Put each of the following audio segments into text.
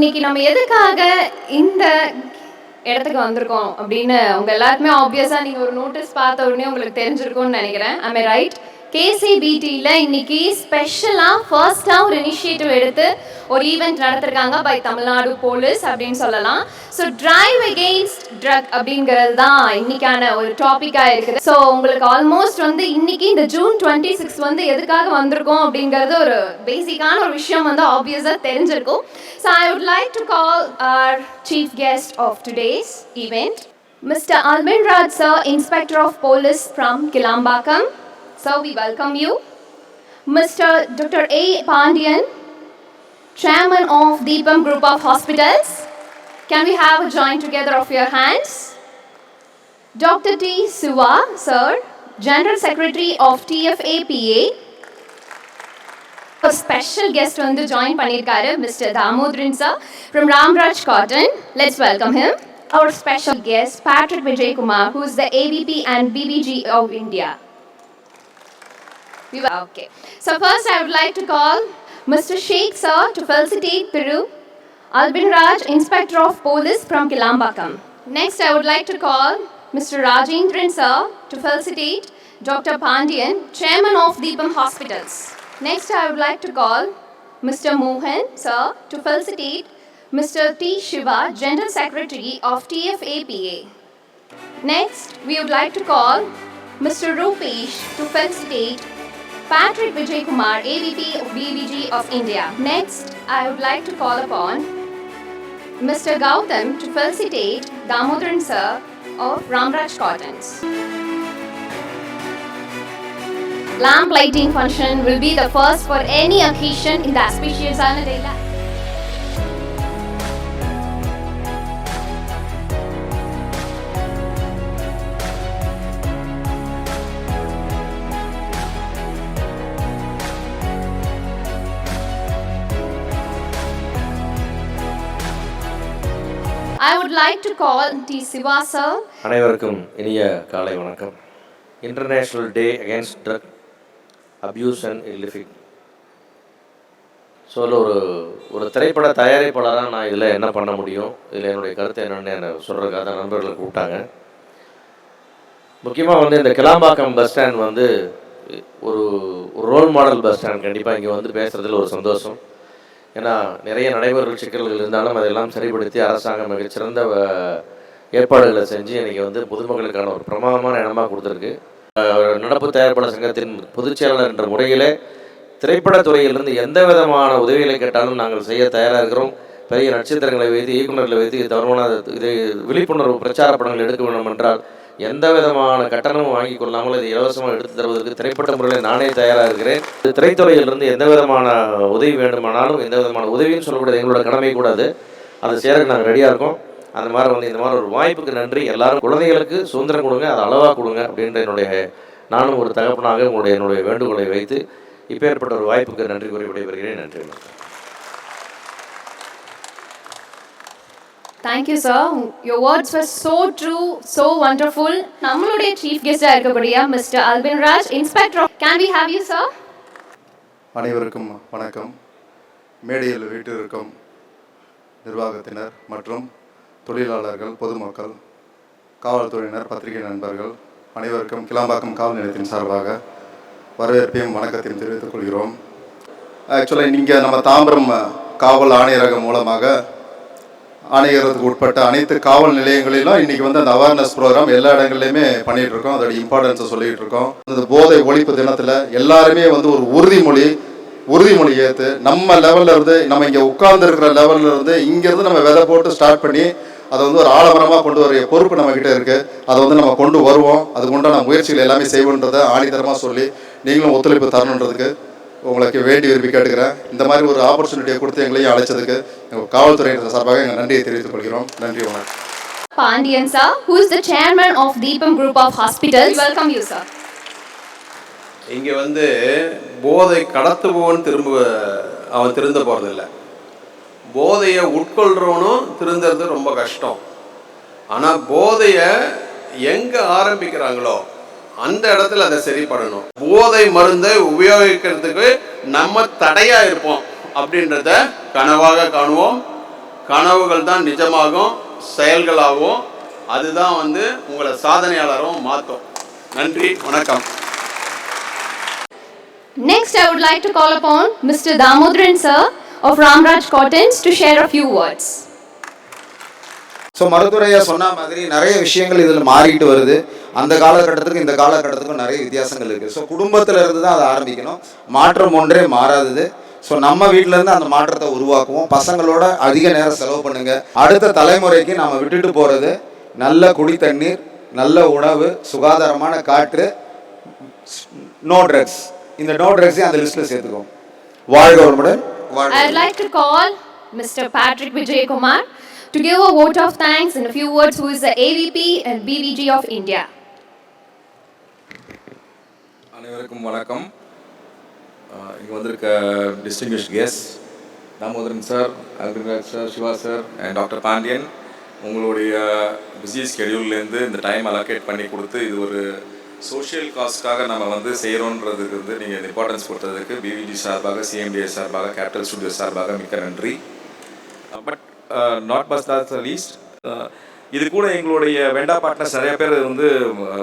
இன்னைக்கு நம்ம எதுக்காக இந்த இடத்துக்கு வந்திருக்கோம் அப்படின்னு உங்க எல்லாருக்குமே ஆப்வியஸா நீங்க ஒரு நோட்டீஸ் பார்த்த உடனே உங்களுக்கு தெரிஞ்சிருக்கும்னு நினைக்கிறேன். ஐ மீன் ரைட். KCBTல இன்னைக்கு ஸ்பெஷலாக ஃபர்ஸ்ட்டாக ஒரு இனிஷியேட்டிவ் எடுத்து ஒரு ஈவெண்ட் நடத்திருக்காங்க பை தமிழ்நாடு போலீஸ் அப்படின்னு சொல்லலாம். ஸோ டிரைவ் அகெயின்ஸ்ட் ட்ரக் அப்படிங்கிறது தான் இன்னைக்கான ஒரு டாப்பிக்காக இருக்குது. ஸோ உங்களுக்கு ஆல்மோஸ்ட் இன்னைக்கு இந்த June 26 எதுக்காக வந்திருக்கோம் அப்படிங்கிறது ஒரு பேசிக்கான ஒரு விஷயம் ஆப்வியஸாக தெரிஞ்சிருக்கும். So I would like to call our chief guest of today's event, Mr. Albin Raj sir, Inspector of Police from Kilambakam. Sir, we welcome you. Mr. Dr. A. Pandian, Chairman of Deepam Group of Hospitals. Can we have a join together of your hands? Dr. T. Siva, sir, General Secretary of TFAPA. A special guest join பண்ணிருக்காரு, Mr. Damodran sir from Ramraj Cotton. Let's welcome him. Our special guest, Patrick Vijay Kumar, who is the AVP and BBG of India. Okay. So first I would like to call Mr. Sheikh sir to felicitate Peru, Albin Raj, Inspector of Police from Kilambakam. Next I would like to call Mr. Rajendran sir to felicitate Dr. Pandian, Chairman of Deepam Hospitals. Next I would like to call Mr. Mohan sir to felicitate Mr. T. Shiva, General Secretary of TFAPA. Next we would like to call Mr. Rupesh to felicitate Patrick Vijay Kumar, AVP of BBG of India. Next, I would like to call upon Mr. Gautam to felicitate Damodran sir of Ramraj Cottons. Lamp lighting function will be the first for any occasion in the auspicious day. I would like to call T. Siva sir. அனைவருக்கும் இனிய காலை வணக்கம். International day against drug abuse and இல்லிஃபிக். So ஒரு திரைப்பட தயாரிப்பாளராக நான் இதில் என்ன பண்ண முடியும், இதில் என்னுடைய கருத்து என்னென்னு சொல்கிறதுக்காக நண்பர்களை கூப்பிட்டாங்க. முக்கியமாக இந்த கிளாம்பாக்கம் பஸ் ஸ்டாண்ட் ஒரு ரோல் மாடல் பஸ் ஸ்டாண்ட். கண்டிப்பாக இங்கே பேசுகிறதுல ஒரு சந்தோஷம். ஏன்னா நிறைய நடைமுறை சிக்கல்கள் இருந்தாலும் அதெல்லாம் சரிப்படுத்தி அரசாங்கம் மிகச்சிறந்த ஏற்பாடுகளை செஞ்சு இன்றைக்கி பொதுமக்களுக்கான ஒரு பிரமாதமான இடமாக கொடுத்துருக்கு. நடப்பு தயாரிப்பாளர் சங்கத்தின் பொதுச் செயலாளர் என்ற முறையிலே திரைப்படத்துறையிலிருந்து எந்த விதமான உதவிகளை கேட்டாலும் நாங்கள் செய்ய தயாராக இருக்கிறோம். பெரிய நட்சத்திரங்களை வைத்து இயக்குநர்களை வைத்து தவறான விழிப்புணர்வு பிரச்சார படங்கள் எடுக்க வேண்டும் என்றால் எந்த விதமான கட்டணமும் வாங்கி கொள்ளாமல் இதை இலவசமாக எடுத்து தருவதற்கு திரைப்பட முறையில் நானே தயாராக இருக்கிறேன். திரைத்துறையிலிருந்து எந்த விதமான உதவி வேண்டுமானாலும் எந்த விதமான உதவியும் சொல்லக்கூடாது, எங்களோட கடமை கூடாது, அதை சேரக்கு நாங்கள் ரெடியாக இருக்கோம். அந்த மாதிரி இந்த மாதிரி ஒரு வாய்ப்புக்கு நன்றி. எல்லாரும் குழந்தைகளுக்கு சுதந்திரம் கொடுங்க, அதை அளவாக கொடுங்க அப்படின்ற நானும் ஒரு தகப்பனாக என்னுடைய வேண்டுகோளை வைத்து இப்பேற்பட்ட ஒரு வாய்ப்புக்கு நன்றி கூறி விடைபெறுகிறேன். நன்றி. Thank you sir. Your words were so true, so wonderful. நம்மளுடைய chief guest இருக்கக்கூடிய Mr. Albin Raj, Inspector. Can we have you sir? அனைவருக்கும் வணக்கம். மேடையில் வீட்டிற்கும் நிர்வாகத்தினர் மற்றும் தொழிலாளர்கள், பொதுமக்கள், காவல்துறையினர், பத்திரிகை நண்பர்கள் அனைவருக்கும் கிளாம்பாக்கம் காவல் நிலையத்தின் சார்பாக வரவேற்பையும் வணக்கத்தையும் தெரிவித்துக் கொள்கிறோம். ஆக்சுவலாக நீங்கள் நம்ம தாம்பரம் காவல் ஆணையரகம் மூலமாக ஆணையரத்துக்கு உட்பட்ட அனைத்து காவல் நிலையங்களிலும் இன்றைக்கி அந்த அவேர்னஸ் ப்ரோக்ராம் எல்லா இடங்கள்லையுமே பண்ணிகிட்டு இருக்கோம். அதோட இம்பார்ட்டன்ஸை சொல்லிகிட்டு இருக்கோம். இந்த போதை ஒழிப்பு தினத்தில் எல்லாருமே ஒரு உறுதிமொழி ஏற்று நம்ம லெவலில் இருந்து, நம்ம இங்கே உட்கார்ந்துருக்கிற லெவலில் இருந்து இங்கேருந்து நம்ம விதை போட்டு ஸ்டார்ட் பண்ணி அதை ஒரு ஆலமரமாக கொண்டு வர பொறுப்பு நம்மக்கிட்ட இருக்குது. அதை நம்ம கொண்டு வருவோம். அதுக்கு உண்டான முயற்சிகள் எல்லாமே செய்வோன்றதை ஆணித்தரமாக சொல்லி நீங்களும் ஒத்துழைப்பு தரணுன்றதுக்கு உங்களுக்கு வேண்டி விரும்பி கேட்டுக்கிறேன். இந்த மாதிரி ஒரு ஆப்பர்ச்சுனிட்டியை கொடுத்து எங்களையும் அழைச்சதுக்கு காவல்துறையினர் சார்பாக எங்கள் நன்றியை தெரிவித்துக் கொள்கிறோம். நன்றி. வணக்கம். Pandian sir, who is the chairman of Deepam Group of Hospitals. Welcome you sir. இங்கே போதை கடத்துபவன் அவன் திருந்த போகிறதில்ல, போதையை உட்கொள்றவனும் திருந்துறது ரொம்ப கஷ்டம். ஆனால் போதையை எங்கே ஆரம்பிக்கிறாங்களோ அந்த இடத்துல அதை சரி பண்ணணும். போதை மருந்தை உபயோகிக்கிறதுக்கு நம்ம தடையா இருப்போம் அப்படின்றத கனவாக காணுவோம். கனவுகள் தான் நிஜமாகும், செயல்களாகும். அதுதான் வந்து உங்களை சாதனையாளரும் மாற்றும். நன்றி, வணக்கம். Next, I would like to call upon Mr. Damodran sir of Ramraj Cottons to share a few words. So மருத்துவரையா சொன்ன மாதிரி நிறைய விஷயங்கள் இதில் மாறிட்டு வருது. அந்த காலகட்டத்துக்கும் இந்த காலகட்டத்துக்கும் நிறைய வித்தியாசங்கள் இருக்குது. ஸோ குடும்பத்தில் இருந்து தான் அதை ஆரம்பிக்கணும். மாற்றம் ஒன்றே மாறாதது. ஸோ நம்ம வீட்டிலேருந்து அந்த மாற்றத்தை உருவாக்குவோம். பசங்களோட அதிக நேரம் செலவு பண்ணுங்கள். அடுத்த தலைமுறைக்கு நாம் விட்டுட்டு போகிறது நல்ல குடி தண்ணீர், நல்ல உணவு, சுகாதாரமான காற்று, நோ ட்ரக்ஸ். இந்த நோ ட்ரக்ஸையும் அந்த லிஸ்ட்டில் சேர்த்துக்கோம். வாழ்க வளமுடன். I'd like to call Mr. Patrick Vijay Kumar to give a vote of thanks in a few words, who is the AVP and BVG of India. அனைவருக்கும் வணக்கம். இங்கே வந்திருக்க distinguished guest Damodaran sir, Agriraj sir, Siva sir and doctor Pandian, உங்களுடைய busy ஸ்கெடியூல்லேருந்து இந்த time allocate பண்ணி கொடுத்து இது ஒரு சோஷியல் காஸ்ட்காக நம்ம வந்து செய்கிறோன்றதுக்கு வந்து நீங்கள் இந்த இம்பார்ட்டன்ஸ் கொடுத்ததுக்கு பிவிஜி சார்பாக, சிஎம்டிஏ சார்பாக, கேபிட்டல் ஸ்டுடியோ சார்பாக மிக்க நன்றி. But not bus the least, இது கூட எங்களுடைய வெண்டா பார்ட்னர்ஸ் நிறைய பேர் வந்து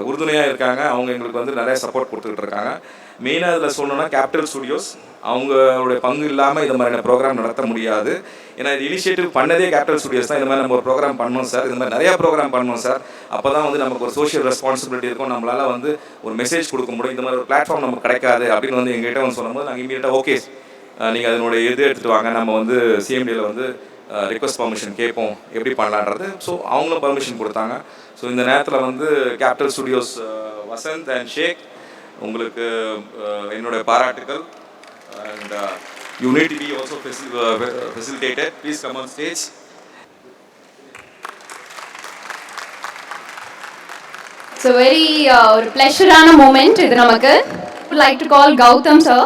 உறுதுணையாக இருக்காங்க. அவங்க எங்களுக்கு வந்து நிறைய சப்போர்ட் கொடுத்துக்கிட்டு இருக்காங்க. மெயினாக இதில் சொல்லணும்னா கேபிட்டல் ஸ்டுடியோஸ், அவங்களுடைய பங்கு இல்லாமல் இந்த மாதிரியான ப்ரோக்ராம் நடத்த முடியாது. ஏன்னா இது இனிஷியேட்டிவ் பண்ணதே கேபிட்டல் ஸ்டுடியோஸ் தான். இந்த மாதிரி நம்ம ஒரு ப்ரோக்ராம் பண்ணணும் சார், இந்த மாதிரி நிறையா ப்ரோக்ராம் பண்ணணும் சார், அப்போ தான் வந்து நமக்கு ஒரு சோஷியல் ரெஸ்பான்சிபிலிட்டி இருக்கும், நம்மளால் வந்து ஒரு மெசேஜ் கொடுக்க முடியும். இந்த மாதிரி ஒரு பிளாட்ஃபார்ம் நமக்கு கிடைக்காது அப்படின்னு வந்து எங்ககிட்ட வந்து சொல்லும்போது நாங்கள் இமீடியட்டாக ஓகே நீங்கள் அதனுடைய இது எடுத்துகிட்டு வாங்க, நம்ம வந்து சிஎம்டியில் வந்து ரிக்வஸ்ட் பர்மிஷன் கேட்போம் எப்படி பண்ணலான்றது. ஸோ அவங்களும் பர்மிஷன் கொடுத்தாங்க. ஸோ இந்த நேரத்தில் வந்து capital studios Vasanth and Sheikh, உங்களுக்கு என்னுடைய பாராட்டுகள். And you need to be also facilitated. Please come on stage. So very ஒரு ப்ளஷரான மூமெண்ட் இது நமக்கு. I would like to call Gautam sir.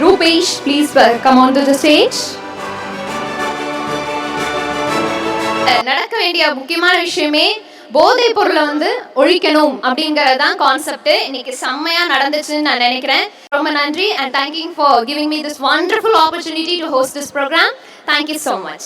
Rupesh, please come on to the stage. நடக்க வேண்டிய முக்கியமான விஷயமே போதைப் பொருளை வந்து ஒழிக்கணும் அப்படிங்கிறது தான் கான்செப்ட். இன்னைக்கு செம்மையா நடந்துச்சுன்னு நான் நினைக்கிறேன். ரொம்ப நன்றி and thanking for giving me this wonderful opportunity to host this program. Thank you so much.